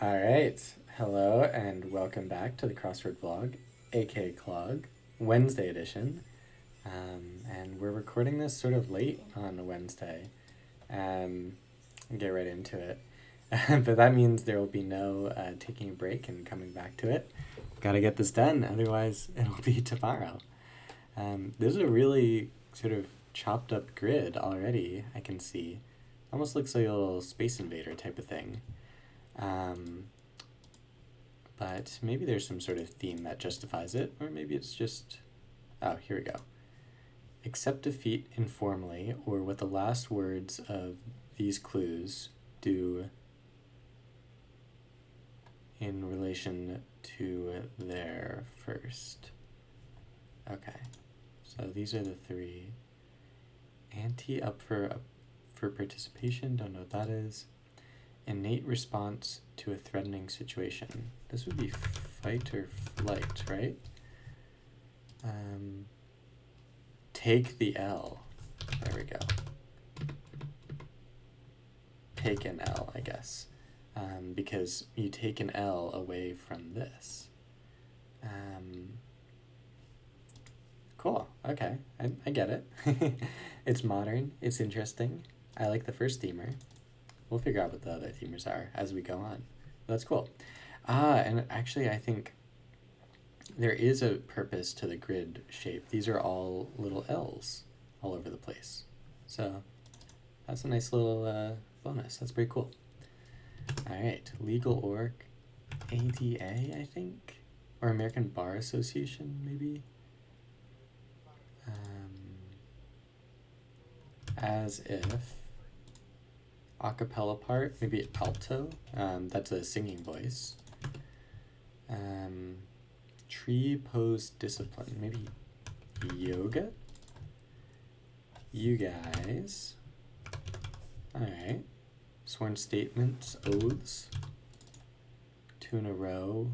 All right. Hello and welcome back to the Crossword vlog, aka Clog, Wednesday edition. And we're recording this sort of late on a Wednesday. Get right into it. But that means there will be no taking a break and coming back to it. Gotta get this done, otherwise it'll be tomorrow. This is a really sort of chopped up grid already, I can see. Almost looks like a little Space Invader type of thing. But maybe there's some sort of theme that justifies it, or maybe it's just... Oh, here we go. Accept defeat informally, or what the last words of these clues do in relation to their first. Okay, so these are the three. Ante up for participation, don't know what that is. Innate response to a threatening situation. This would be fight or flight, right? Take the L. There we go. Take an L, I guess. Because you take an L away from this. Cool, okay, I get it. It's modern, it's interesting. I like the first themer. We'll figure out what the other themers are as we go on. That's cool. And actually I think there is a purpose to the grid shape. These are all little L's all over the place. So that's a nice little bonus. That's pretty cool. All right, legal org, ADA, I think, or American Bar Association, maybe. As if. Acapella part, maybe alto. That's a singing voice. Tree pose discipline, maybe yoga. You guys. All right. Sworn statements, oaths. Two in a row.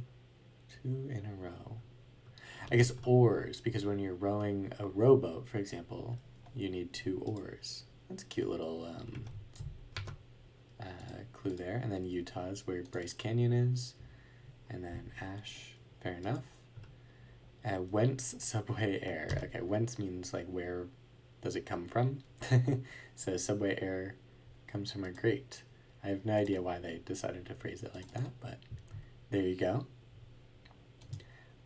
I guess oars, because when you're rowing a rowboat, for example, you need 2 oars. That's a cute little clue there. And then Utah is where Bryce Canyon is. And then Ash, fair enough. Whence subway air. Okay, whence means like where does it come from? So subway air comes from a grate. I have no idea why they decided to phrase it like that, but there you go.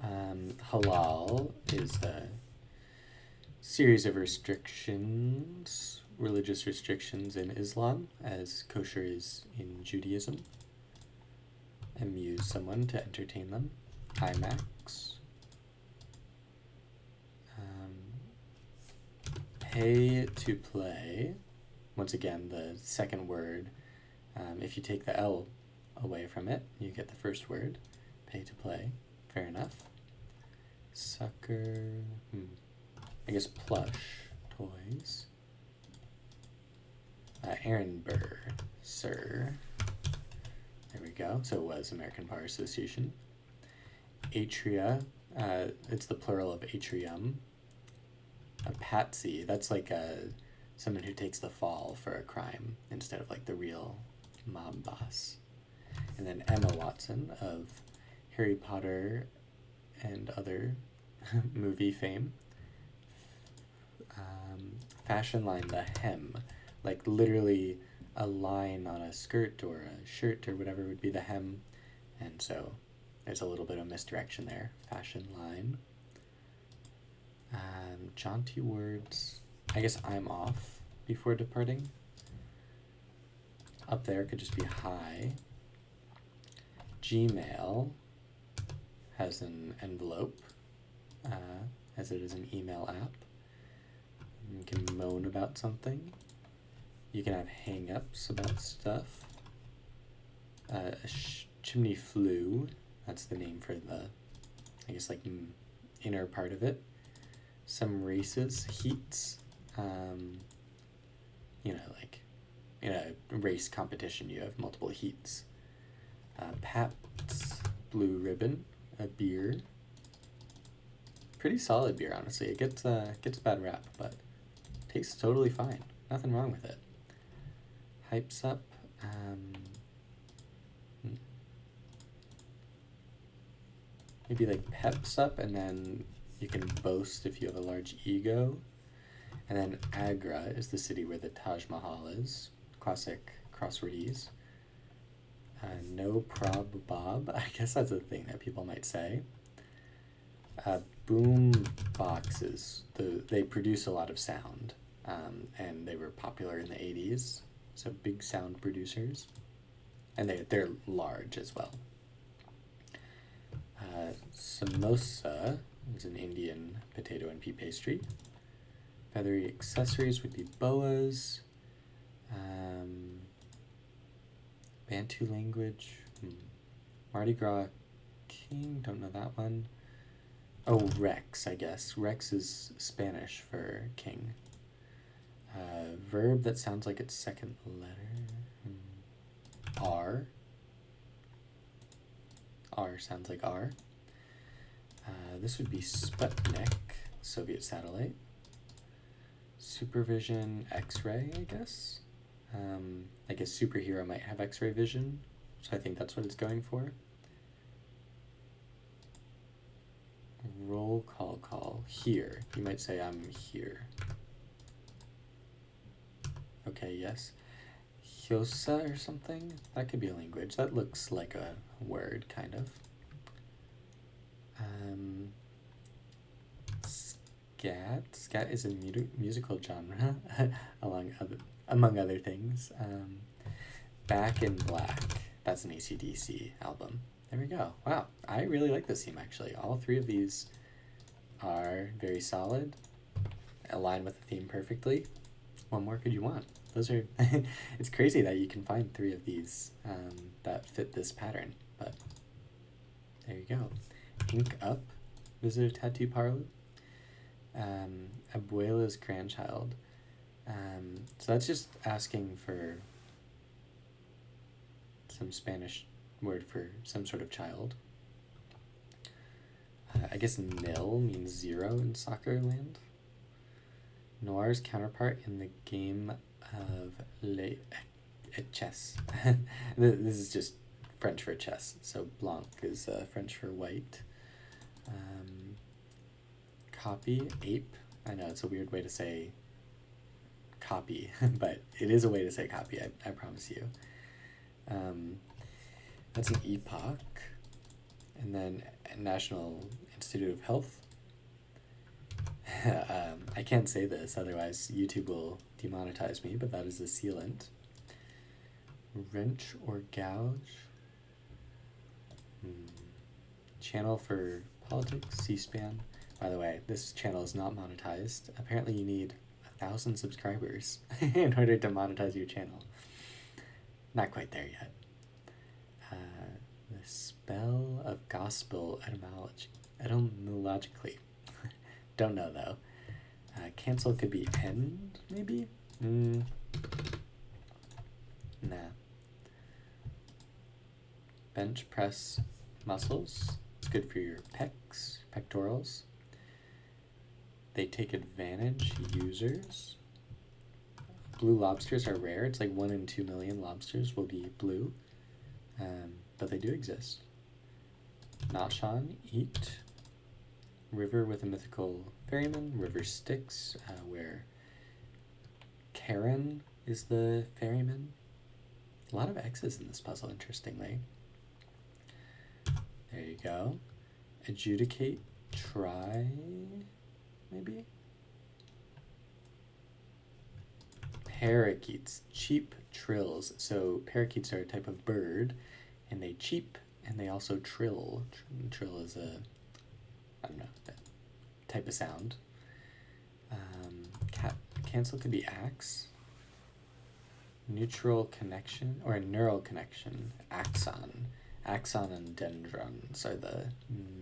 Halal is a series of restrictions, religious restrictions in Islam, as kosher is in Judaism. Amuse someone to entertain them. IMAX. Pay to play. Once again, the second word. If you take the L away from it, you get the first word. Pay to play. Fair enough. Sucker. I guess plush toys. Aaron Burr, sir. There we go. So it was American Bar Association. Atria. It's the plural of atrium. A patsy. That's like someone who takes the fall for a crime instead of like the real mob boss. And then Emma Watson of Harry Potter and other movie fame. Fashion line, the hem. Like literally a line on a skirt or a shirt or whatever would be the hem. And so there's a little bit of misdirection there. Fashion line. Jaunty words. I guess I'm off before departing. Up there could just be hi. Gmail has an envelope, as it is an email app. You can moan about something. You can have hang-ups about stuff. Chimney flue, that's the name for the, I guess, like inner part of it. Some races, heats, like in a race competition you have multiple heats. Pabst Blue Ribbon, a beer. Pretty solid beer, honestly. It gets a bad rap, but tastes totally fine. Nothing wrong with it. Hypes up. maybe like peps up, and then you can boast if you have a large ego. And then Agra is the city where the Taj Mahal is. Classic crosswordese. No prob bob. I guess that's a thing that people might say. Boom boxes. They produce a lot of sound, and they were popular in the 80s. So big sound producers. And they're large as well. Samosa is an Indian potato and pea pastry. Feathery accessories would be boas. Bantu language. Mardi Gras King, don't know that one. Oh, Rex, I guess. Rex is Spanish for king. Verb that sounds like its second letter. R. R sounds like R. This would be Sputnik, Soviet satellite. Supervision, X-ray, I guess. I guess superhero might have X-ray vision, so I think that's what it's going for. Roll call. Here. You might say I'm here. Okay, yes. Hyosa or something? That could be a language. That looks like a word, kind of. Scat. Scat is a musical genre, among other things. Back in Black. That's an AC/DC album. There we go. Wow, I really like this theme, actually. All three of these are very solid, align with the theme perfectly. What more could you want? Those are... It's crazy that you can find three of these that fit this pattern, but there you go. Ink Up, Visitor Tattoo Parlor. Abuela's grandchild. So that's just asking for some Spanish word for some sort of child. I guess nil means zero in soccer land. Noir's counterpart in the game of chess. This is just French for chess. So blanc is French for white. Copy, ape. I know it's a weird way to say copy, but it is a way to say copy, I promise you. That's an epoch. And then National Institute of Health. I can't say this, otherwise YouTube will demonetize me, but that is a sealant. Wrench or gouge. Channel for politics, C-SPAN. By the way, this channel is not monetized. Apparently you need 1,000 subscribers in order to monetize your channel. Not quite there yet. The spell of gospel etymologically. Don't know though. Cancel could be end, maybe? Nah. Bench press muscles. It's good for your pecs, pectorals. They take advantage, users. Blue lobsters are rare. It's like 1 in 2 million lobsters will be blue. But they do exist. Nashan, eat. River with a mythical ferryman. River Styx, where Karen is the ferryman. A lot of X's in this puzzle, interestingly. There you go. Adjudicate, try, maybe? Parakeets, cheap trills. So parakeets are a type of bird, and they cheep, and they also trill. Trill is a, I don't know, type of sound. Cancel could be axe. Neutral connection, or a neural connection, axon. Axon and dendrons are the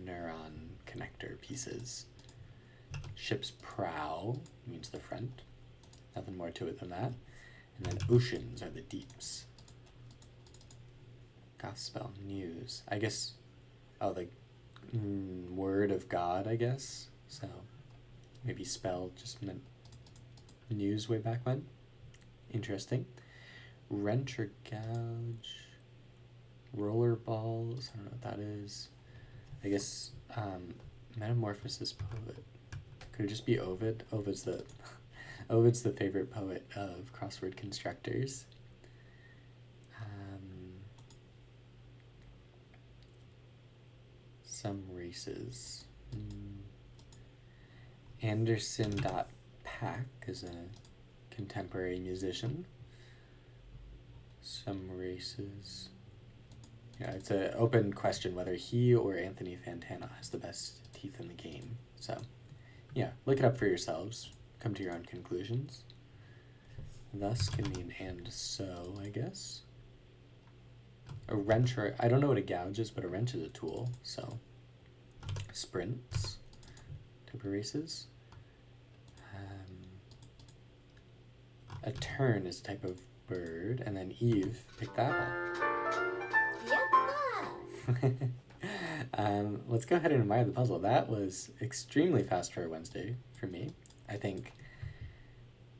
neuron connector pieces. Ship's prow means the front. Nothing more to it than that. And then oceans are the deeps. Gospel, news. I guess, oh, the word of God, I guess. So maybe spell just meant news way back when. Interesting. Wrench or gouge. Roller balls, I don't know what that is. I guess Metamorphosis Poet. Could it just be Ovid? Ovid's the favorite poet of crossword constructors. Some races. Anderson.Pack is a contemporary musician. Some races. Yeah, it's an open question whether he or Anthony Fantano has the best teeth in the game. So, yeah, look it up for yourselves. Come to your own conclusions. Thus can mean and so, I guess. A wrench, or I don't know what a gouge is, but a wrench is a tool. So, sprints, type of races. A tern is a type of bird, and then Eve picked the apple. Let's go ahead and admire the puzzle. That was extremely fast for a Wednesday for me. I think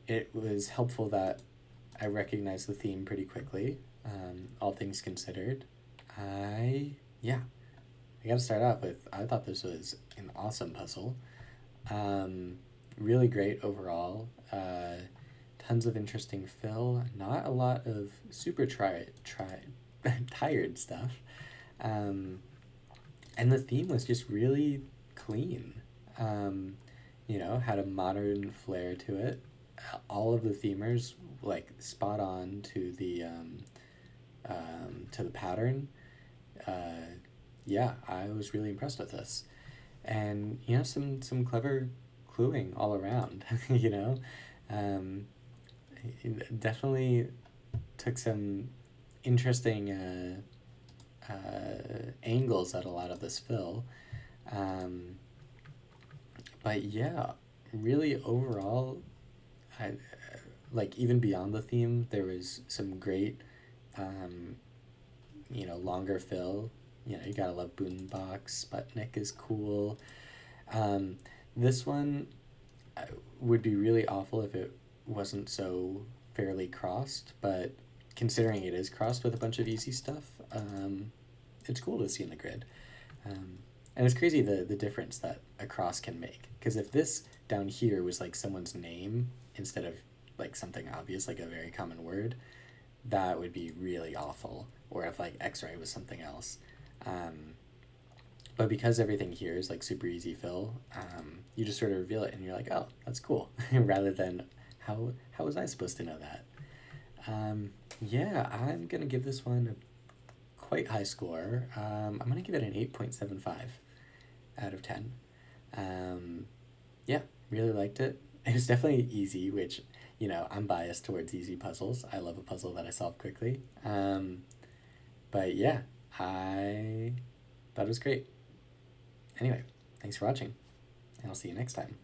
it was helpful that I recognized the theme pretty quickly, all things considered. I gotta start off with, I thought this was an awesome puzzle. Really great overall. Tons of interesting fill, not a lot of super tired stuff. And the theme was just really clean. Had a modern flair to it. All of the themers spot on to the pattern. I was really impressed with this, and some clever cluing all around. Definitely took some interesting angles at a lot of this fill. But yeah, really overall, even beyond the theme, there was some great, longer fill. You gotta love Boombox. Sputnik is cool. This one would be really awful if it wasn't so fairly crossed, but considering it is crossed with a bunch of easy stuff, it's cool to see in the grid. And it's crazy the difference that a cross can make. Because if this down here was someone's name instead of something obvious, like a very common word, that would be really awful. Or if X-ray was something else. But because everything here is super easy fill, you just sort of reveal it and you're like, oh, that's cool. Rather than, how was I supposed to know that? I'm going to give this one a quite high score. I'm going to give it an 8.75 out of 10. Really liked it. It was definitely easy, which, I'm biased towards easy puzzles. I love a puzzle that I solve quickly. But yeah, I thought it was great. Anyway, thanks for watching, and I'll see you next time.